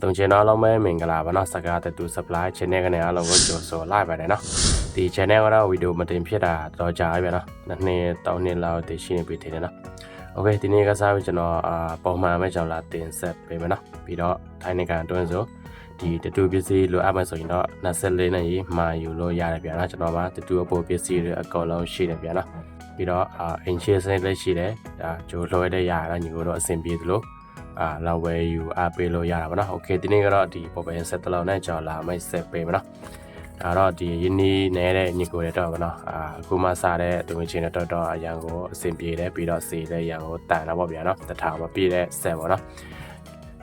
တုံချင်တော့လုံးမဲမင်္ဂလာပါနော်စကားတူ supply channel ကနေအားလုံးကိုကြိုဆိုလိုက်ပါတယ်နော်ဒီ channel ကတော့ဗီဒီယိုမတင်ဖြစ်တာတော့ကြာပြီနော်နှစ်နှစ်လောက်တည်ရှိနေပြီထင်တယ်နော်โอเคဒီနေ့ကစားပြီးကျွန်တော်ပုံမှန်ပဲကျွန်တော်လာတင်ဆက်ပေးမယ်နော်ပြီးတော့ထိုင်းနိုင်ငံအတွင်းဆိုဒီတူပစ္စည်းလိုအပ်မှဆိုရင်တော့24နဲ့ရေးမှာယူလို့ရတယ်ဗျာနော်ကျွန်တော်မှာတူအပေါ်ပစ္စည်းတွေအကုန်လုံးရှိတယ်ဗျာနော်ပြီးတော့အင်ချီစနစ်လည်းရှိတယ်ဒါဂျိုလွှဲတဲ့ရတာညီကိုတော့အဆင်ပြေသလိုလောက်ဝယ်ယူအားပေးလို့ရတာပါနော်โอเคဒီနေ့ကတော့ဒီပေါ်ပင်ဆက်တလုံးနဲ့ကျွန်တော်လာမိတ်ဆက်ပေးမယ်နော်ဒါတော့ဒီယင်းနီးနေတဲ့ညီကိုတွေတော့ဗောနော်အခုမှစားတဲ့တူချင်းတွေတော့အရန်ကိုအဆင်ပြေတယ်ပြီးတော့စီတဲ့ရန်ကိုတန်တာပေါ့ဗျာနော်တထောင်မပြည့်တဲ့ဆက်ဗောနော်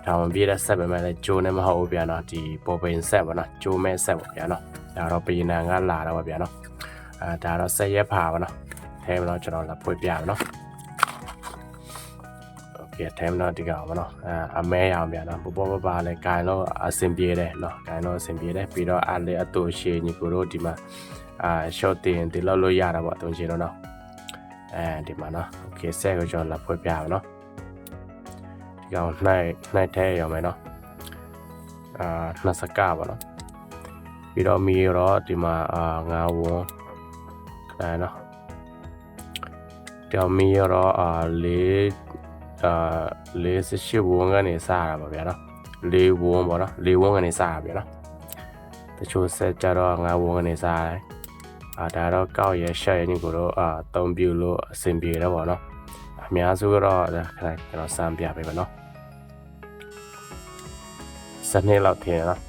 ထောင်မပြည့်တဲ့ဆက်ပဲမဲ့ကျိုးနဲ့မဟုတ်ဘူးဗျာနော်ဒီပေါ်ပင်ဆက်ဗောနော်ကျိုးမဲ့ဆက်ပေါ့ဗျာနော်ဒါတော့ပြည်နံကလာတော့ဗျာနော်ဒါတော့ဆက်ရက်ဖာဗောနော်ထဲမှာတော့ကျွန်တော်လာပွေပြမယ်နော်ကဲထဲမှာဒီကောင်ဗောနော်အမဲရအောင်ဗျာနော်ပေါ်ပါလဲဂိုင်းတော့အဆင်ပြေတယ်နော်ဂိုင်းတော့အဆင်ပြေတယ်ပြီးတော့အားလေအတူရှည်ညီကိုတို့ဒီမှာshort တင်ဒီလောက်လို့ရတာပေါ့တုံးချင်တော့နော်ဒီမှာနော်โอเคဆက်ကိုကျွန်တော်လာဖွင့်ပြအောင်နော်ဒီကောင်နှိုက်ထဲရမယ်နော်နှစ်စကပါနော်ပြီးတော့မီတော့ဒီမှာငါးဝန်းနော်တောင်မီတော့48ဝန်းကနေစားရပါဗျာနော်4ဝန်းပေါ့နော်4ဝန်းကနေစားရဗျာနော်တချို့ဆက်ကြတော့5ဝန်းကနေစားတယ်ဒါတော့ကောက်ရရှက်ရနေကိုတော့သုံးပြလို့အဆင်ပြေတော့ပေါ့နော်အများစုကတော့ခဏကျွန်တော်စမ်းပြပေးပါနော်7နှစ်လောက်ထင်နော်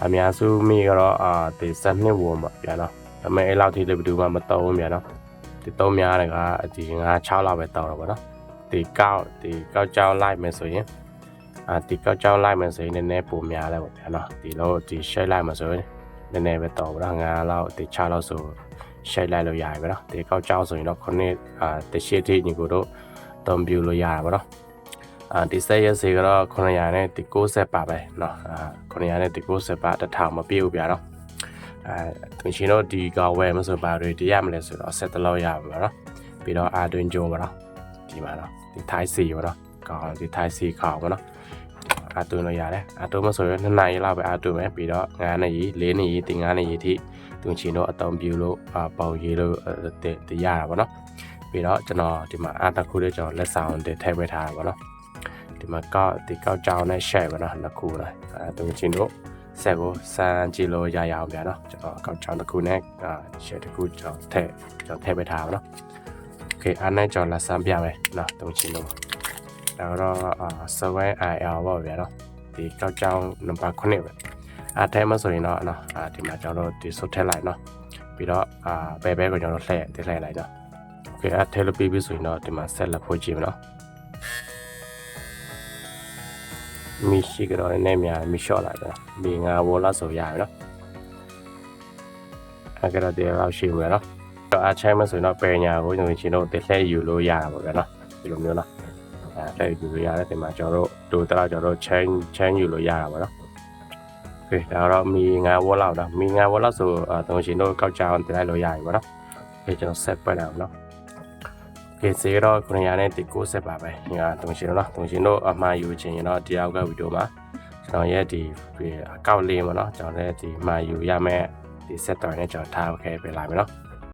အများစုမိကတော့ဒီ7နှစ်ဝန်းပါဗျာနော်ဒါပေမဲ့အဲ့လောက်ထိလည်းဘယ်သူမှမသုံးဘူးဗျာနော်ဒီသုံးများတယ်ကဒီ9-6လောက်ပဲတောင်းတော့ပေါ့နော်ဒီကောက်ကြောင်းလိုက်မယ်ဆိုရင်ဒီကောက်ကြောင်းလိုက်မယ်ဆိုရင်နည်းနည်းပိုများတယ်ပေါ့ဗျာနော်ဒီလိုဒီ shade လိုက်မှာဆိုရင်နည်းနည်းပဲတော့ဗျာ9လောက်ဒီ6လောက်ဆို shade လိုက်လို့ရတယ်ဗျာနော်ဒီကောက်ကြောင်းဆိုရင်တော့9တရှိတိညီကိုတို့တုံးပြလို့ရတာပေါ့နော်ဒီဆက်ရက်စီကတော့900နဲ့ဒီ60ပါပဲเนาะ900နဲ့ဒီ60ပါ1000မပြည့်ဘူးဗျာနော်သူရှင်တို့ဒီကဝယ်မဆိုပါတွေတရမလဲဆိုတော့ဆက်တလောက်ရပါတော့ပြီးတော့အတွင်းကျိုးပါတော့ဒီမှာတော့ဒီထိုင်းစီပါတော့ကောင်းဒီထိုင်းစီခေါပါတော့အတွင်းလို့ရတယ်အတွင်းမဆိုရင်2နာရီလောက်ပဲအတွင်းပဲပြီးတော့9နာရီ4နာရီဒီ9နာရီထိသူရှင်တို့အတုံးပြလို့ပေါရေးလို့တရတာပါတော့ပြီးတော့ကျွန်တော်ဒီမှာတစ်ခုလေးကျွန်တော်လက်ဆောင်တွေထည့်ပေးထားတာပါတော့ဒီမှာကောက်ကြောင်နဲ့ share ပါတော့နှစ်ခုလားသူရှင်တို့ဆက်ကိုစမ်းကြည့်လို့ရအောင်ဗျာနော်ကျွန်တော်ကောက်ချောင်းတစ်ခုနဲ့ share တစ်ခုကျွန်တော်ထည့်ပေးထားပါနော်โอเคအားနဲ့ကျွန်တော်လက်စမ်းပြမယ်နော်တုံးချင်းလို့ဒါတော့7IL ပေါ့ဗျာနော်ဒီကောက်ချောင်းနံပါတ်9ပဲအားထဲမှာဆိုရင်တော့နော်ဒီမှာကျွန်တော်တို့ဒီဆုတ်ထည့်လိုက်နော်ပြီးတော့ဘဲကိုကျွန်တော်လှည့်လိုက်နော်โอเคအားထဲလို့ပြီးပြီဆိုရင်တော့ဒီမှာဆက်လက်ဖို့ကြည့်မယ်နော်မီရှိကတော့နည်းများမီရှော့လာတယ်ဒီငါဘောလာဆိုရရနော်အဲ့ကတော့ဒီလောက်ရှိမယ်နော်အချိုင်းမဆိုတော့ပယ်ညာကိုကျွန်တော်ရှင်တို့တစ်လှည့်ယူလို့ရတာပေါ့ဗျာနော်ဒီလိုမျိုးနော်လှည့်ယူလို့ရတယ်ဒီမှာကျွန်တော်တို့တို့ကျွန်တော်တို့ချမ်းယူလို့ရတာပေါ့နော်โอเคဒါတော့မီငါဘောလောက်နော်မီငါဘောလောက်ဆိုကျွန်တော်ရှင်တို့ကောက်ကြအောင်တင်လိုက်လို့ရပြီပေါ့နော်โอเคကျွန်တော်ဆက်ပတ်အောင်နော်ကဲစေတော့900နဲ့ဒီ60ပါပဲညီကတုံရှင်တို့နော်တုံရှင်တို့အမှားယူခြင်းရင်တော့ဒီအောက်ကဗီဒီယိုမှာကျွန်တော်ရဲ့ဒီအကောက်လေးပေါ့နော်ကျွန်တော်လည်းဒီမှာယူရမယ်ဒီ set တော်နဲ့ကျွန်တော်ထားခဲ့ပေးလိုက်မယ်နော်